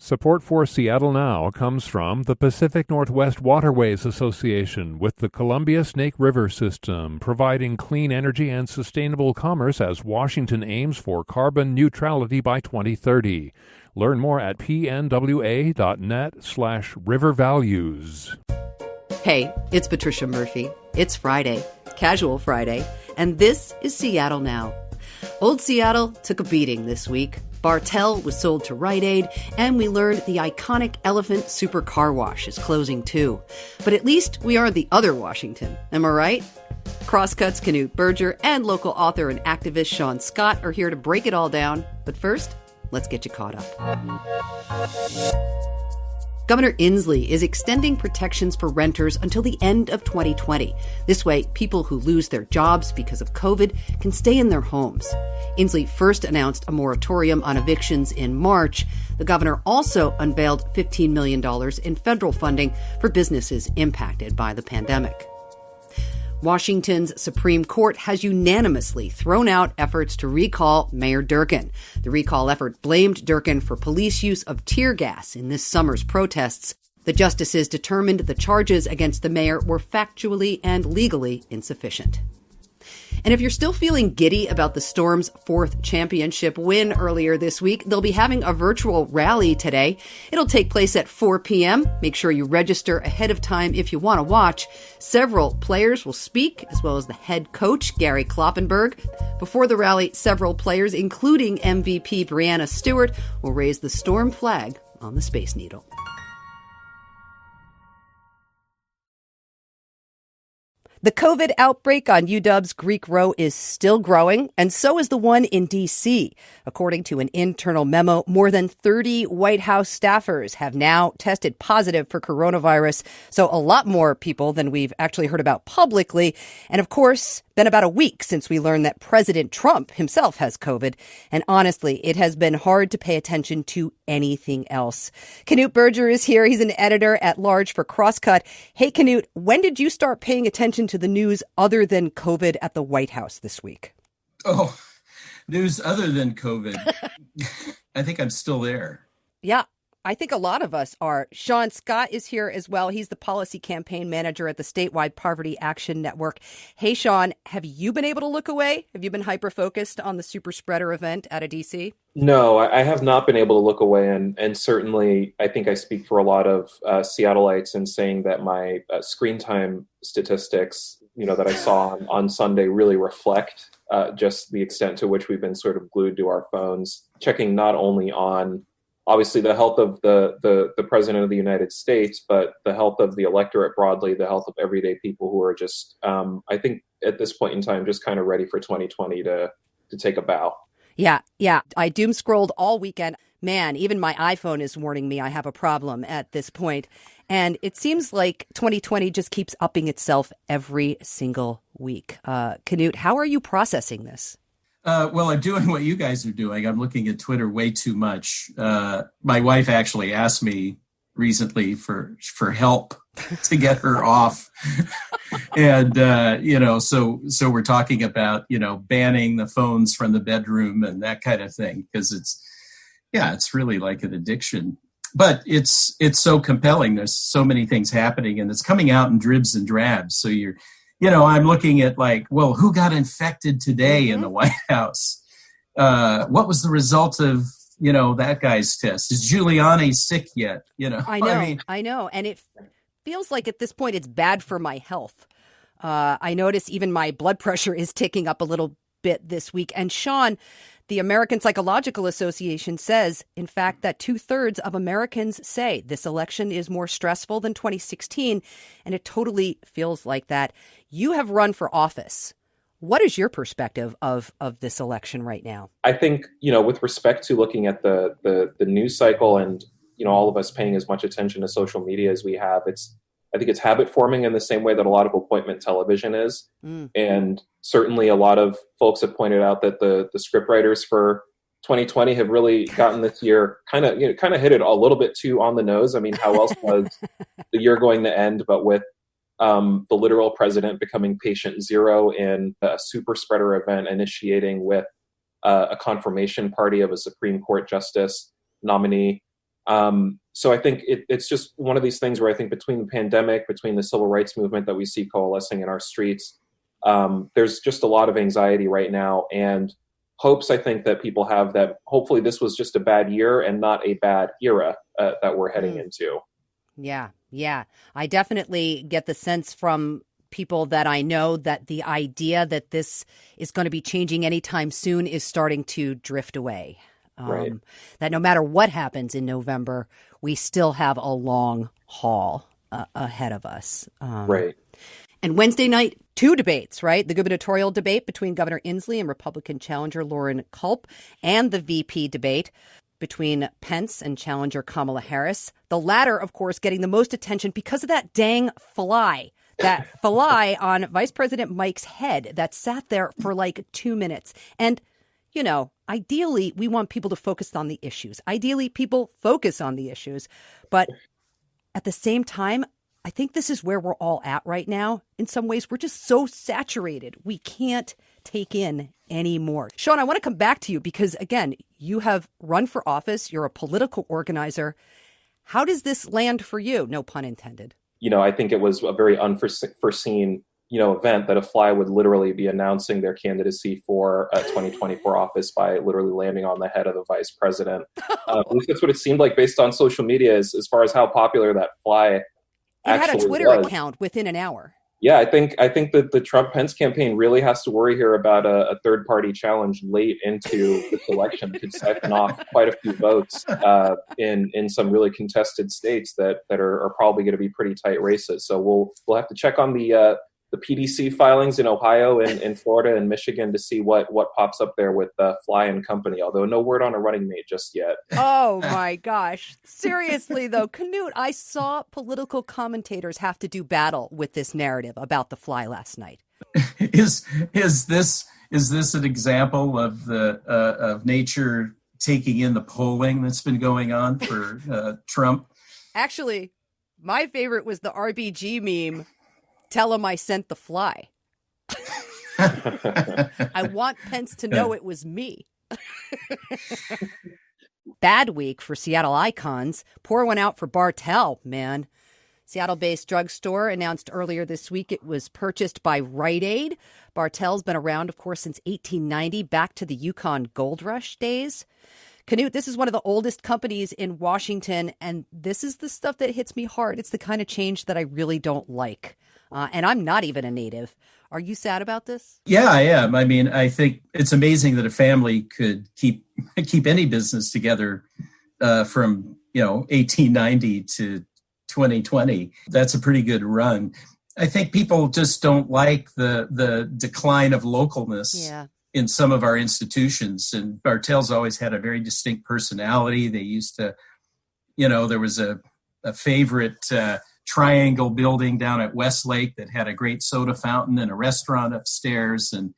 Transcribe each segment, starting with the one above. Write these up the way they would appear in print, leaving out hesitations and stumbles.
Support for Seattle Now comes from the Pacific Northwest Waterways Association with the Columbia Snake River System, providing clean energy and sustainable commerce as Washington aims for carbon neutrality by 2030. Learn more at pnwa.net/rivervalues. Hey, it's Patricia Murphy. It's Friday, Casual Friday, and this is Seattle Now. Old Seattle took a beating this week. Bartell was sold to Rite Aid, and we learned the iconic Elephant Super Car Wash is closing too. But at least we are the other Washington, am I right? Crosscut's Knute Berger and local author and activist Shaun are here to break it all down. But first, let's get you caught up. Governor Inslee is extending protections for renters until the end of 2020. This way, people who lose their jobs because of COVID can stay in their homes. Inslee first announced a moratorium on evictions in March. The governor also unveiled $15 million in federal funding for businesses impacted by the pandemic. Washington's Supreme Court has unanimously thrown out efforts to recall Mayor Durkan. The recall effort blamed Durkan for police use of tear gas in this summer's protests. The justices determined the charges against the mayor were factually and legally insufficient. And if you're still feeling giddy about the Storm's fourth championship win earlier this week, they'll be having a virtual rally today. It'll take place at 4 p.m. Make sure you register ahead of time if you want to watch. Several players will speak, as well as the head coach, Gary Kloppenberg. Before the rally, several players, including MVP Breanna Stewart, will raise the Storm flag on the Space Needle. The COVID outbreak on UW's Greek Row is still growing, and so is the one in D.C. According to an internal memo, more than 30 White House staffers have now tested positive for coronavirus, so a lot more people than we've actually heard about publicly. And of course, been about a week since we learned that President Trump himself has COVID. And honestly, it has been hard to pay attention to anything else. Knute Berger is here. He's an editor at large for Crosscut. Hey, Knute, when did you start paying attention to the news other than COVID at the White House this week? Oh, news other than COVID. I think I'm still there. Yeah. I think a lot of us are. Shaun is here as well. He's the policy campaign manager at the Statewide Poverty Action Network. Hey, Shaun, have you been able to look away? Have you been hyper-focused on the super spreader event out of D.C.? No, I have not been able to look away. And certainly, I think I speak for a lot of Seattleites in saying that my screen time statistics, that I saw on Sunday really reflect just the extent to which we've been sort of glued to our phones, checking not only on obviously the health of the president of the United States, but the health of the electorate broadly, the health of everyday people who are just, I think at this point in time, just kind of ready for 2020 to take a bow. Yeah. I doom scrolled all weekend. Man, even my iPhone is warning me I have a problem at this point. And it seems like 2020 just keeps upping itself every single week. Knute, how are you processing this? Well, I'm doing what you guys are doing. I'm looking at Twitter way too much. My wife actually asked me recently for help to get her off. And, so we're talking about, banning the phones from the bedroom and that kind of thing, because it's really like an addiction. But it's so compelling. There's so many things happening, and it's coming out in dribs and drabs. So I'm looking at who got infected today in the White House? What was the result of, that guy's test? Is Giuliani sick yet? I know. And it feels like at this point it's bad for my health. I notice even my blood pressure is ticking up a little bit this week. And Shaun, the American Psychological Association says, in fact, that 2/3 of Americans say this election is more stressful than 2016. And it totally feels like that. You have run for office. What is your perspective of this election right now? I think, with respect to looking at the news cycle and, all of us paying as much attention to social media as we have, I think it's habit forming in the same way that a lot of appointment television is. And certainly a lot of folks have pointed out that the scriptwriters for 2020 have really gotten this year kind of hit it a little bit too on the nose. I mean, how else was the year going to end but with the literal president becoming patient zero in a super spreader event, initiating with a confirmation party of a Supreme Court justice nominee. So I think it's just one of these things where I think between the pandemic, between the civil rights movement that we see coalescing in our streets, there's just a lot of anxiety right now, and hopes I think that people have that hopefully this was just a bad year and not a bad era that we're heading into. Yeah. I definitely get the sense from people that I know that the idea that this is going to be changing anytime soon is starting to drift away. Right. That no matter what happens in November, we still have a long haul ahead of us. Right. And Wednesday night, 2 debates, right? The gubernatorial debate between Governor Inslee and Republican challenger Lauren Culp, and the VP debate between Pence and challenger Kamala Harris. The latter, of course, getting the most attention because of that dang fly. That fly on Vice President Mike's head that sat there for like 2 minutes. And, you know, ideally, we want people to focus on the issues. Ideally, people focus on the issues. But at the same time, I think this is where we're all at right now. In some ways, we're just so saturated. We can't take in any more. Shaun, I want to come back to you because, again, you have run for office. You're a political organizer. How does this land for you? No pun intended. You know, I think it was a very unforeseen, event that a fly would literally be announcing their candidacy for 2024 office by literally landing on the head of the vice president. At least that's what it seemed like based on social media as far as how popular that fly actually had a Twitter account within an hour. Yeah, I think that the Trump-Pence campaign really has to worry here about a third-party challenge late into this election to siphon off quite a few votes in some really contested states that are probably going to be pretty tight races. So we'll have to check on the PDC filings in Ohio and Florida and Michigan to see what pops up there with Fly and company, although no word on a running mate just yet. Oh, my gosh. Seriously, though, Knute, I saw political commentators have to do battle with this narrative about the fly last night. Is this an example of of nature taking in the polling that's been going on for Trump? Actually, my favorite was the RBG meme. Tell him I sent the fly. I want Pence to know it was me. Bad week for Seattle icons. Pour one out for Bartell, man. Seattle-based drugstore announced earlier this week it was purchased by Rite Aid. Bartell's been around, of course, since 1890, back to the Yukon Gold Rush days. Knute, this is one of the oldest companies in Washington, and this is the stuff that hits me hard. It's the kind of change that I really don't like. And I'm not even a native. Are you sad about this? Yeah, I am. I mean, I think it's amazing that a family could keep any business together from 1890 to 2020. That's a pretty good run. I think people just don't like the decline of localness in some of our institutions. And Bartell's always had a very distinct personality. They used to, there was a favorite triangle building down at Westlake that had a great soda fountain and a restaurant upstairs. And,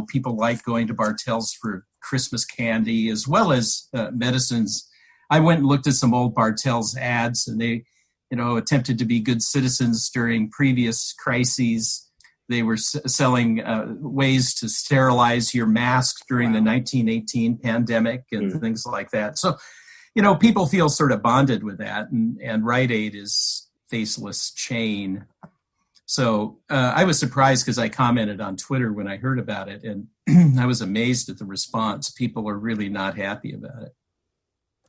people like going to Bartell's for Christmas candy as well as medicines. I went and looked at some old Bartell's ads, and they, attempted to be good citizens during previous crises. They were selling ways to sterilize your mask during the 1918 pandemic and things like that. So, people feel sort of bonded with that, and Rite Aid is faceless chain. So I was surprised because I commented on Twitter when I heard about it, and I was amazed at the response. People are really not happy about it.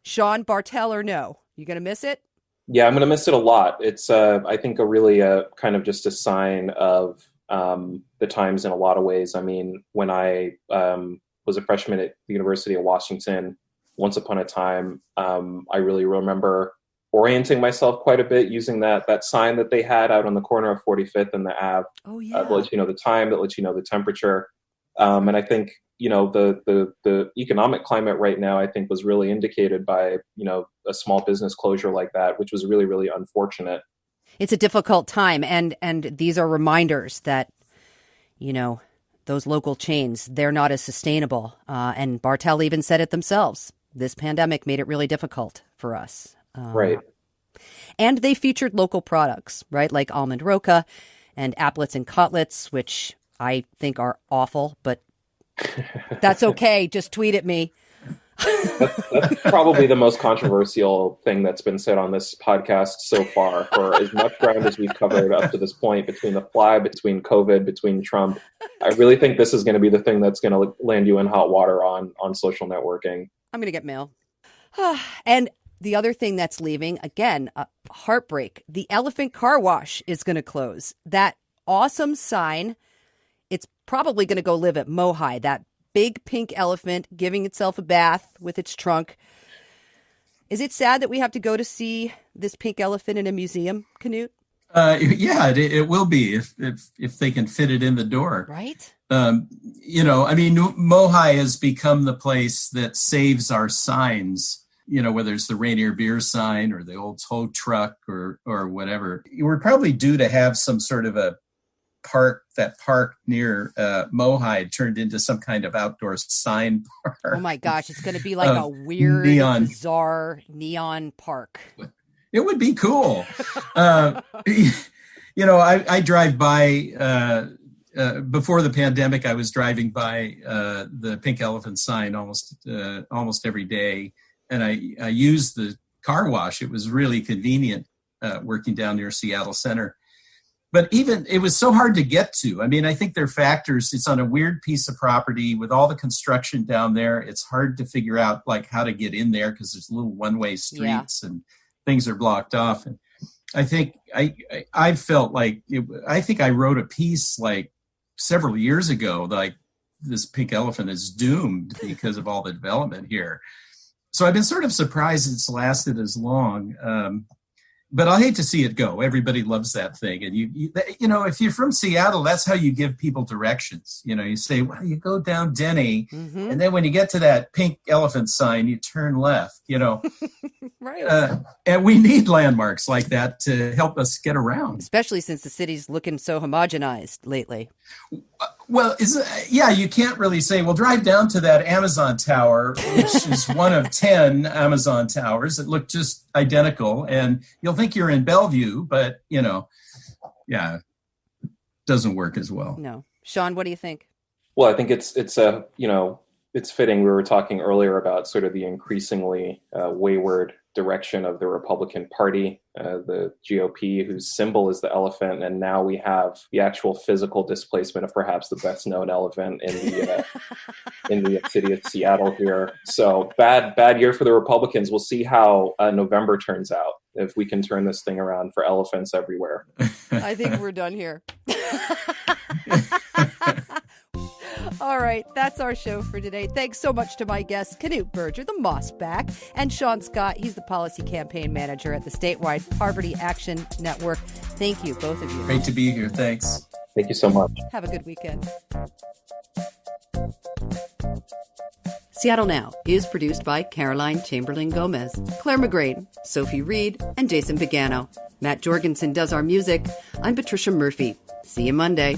Shaun, Bartell or no? You going to miss it? Yeah, I'm going to miss it a lot. It's, I think, a really kind of just a sign of the times in a lot of ways. I mean, when I was a freshman at the University of Washington, once upon a time, I really remember orienting myself quite a bit using that sign that they had out on the corner of 45th and the Ave. Oh, yeah. That lets you know the time, that lets you know the temperature. And I think, the economic climate right now, I think, was really indicated by, a small business closure like that, which was really, really unfortunate. It's a difficult time. And these are reminders that, those local chains, they're not as sustainable. And Bartell even said it themselves. This pandemic made it really difficult for us. Right. And they featured local products, right? Like almond roca and applets and cutlets, which I think are awful, but that's okay. Just tweet at me. That's probably the most controversial thing that's been said on this podcast so far. For as much ground as we've covered up to this point, between the fly, between COVID, between Trump, I really think this is going to be the thing that's going to land you in hot water on social networking. I'm going to get mail. And the other thing that's leaving, again, heartbreak. The Elephant Car Wash is going to close. That awesome sign, it's probably going to go live at Mohi, that big pink elephant giving itself a bath with its trunk. Is it sad that we have to go to see this pink elephant in a museum, Knute? Yeah, it will be if they can fit it in the door. Right? Mohi has become the place that saves our signs, whether it's the Rainier Beer sign or the old tow truck or whatever. We're probably due to have some sort of a park near Mohi turned into some kind of outdoor sign park. Oh my gosh, it's going to be like a weird, bizarre neon park. It would be cool. I drive by, before the pandemic, I was driving by the Pink Elephant sign almost every day. And I used the car wash. It was really convenient working down near Seattle Center. But even it was so hard to get to. I mean, I think there are factors. It's on a weird piece of property with all the construction down there. It's hard to figure out like how to get in there because there's little one-way streets and things are blocked off. And I think I felt like I think I wrote a piece like several years ago, like this pink elephant is doomed because of all the development here. So I've been sort of surprised it's lasted as long. But I'll hate to see it go. Everybody loves that thing. And if you're from Seattle, that's how you give people directions. You say, well, you go down Denny. Mm-hmm. And then when you get to that pink elephant sign, you turn left, Right. And we need landmarks like that to help us get around. Especially since the city's looking so homogenized lately. Well, you can't really say, well, drive down to that Amazon tower, which is one of 10 Amazon towers that look just identical. And you'll think you're in Bellevue, but, it doesn't work as well. No. Shaun, what do you think? Well, I think it's fitting. We were talking earlier about sort of the increasingly wayward direction of the Republican Party, the GOP, whose symbol is the elephant. And now we have the actual physical displacement of perhaps the best known elephant in the city of Seattle here. So bad year for the Republicans. We'll see how November turns out, if we can turn this thing around for elephants everywhere. I think we're done here. All right, that's our show for today. Thanks so much to my guests, Knute Berger, the Mossback, and Shaun Scott. He's the policy campaign manager at the Statewide Poverty Action Network. Thank you, both of you. Great to be here. Thanks. Thank you so much. Have a good weekend. Seattle Now is produced by Caroline Chamberlain Gomez, Clare McGrane, Sophie Reed, and Jason Pagano. Matt Jorgensen does our music. I'm Patricia Murphy. See you Monday.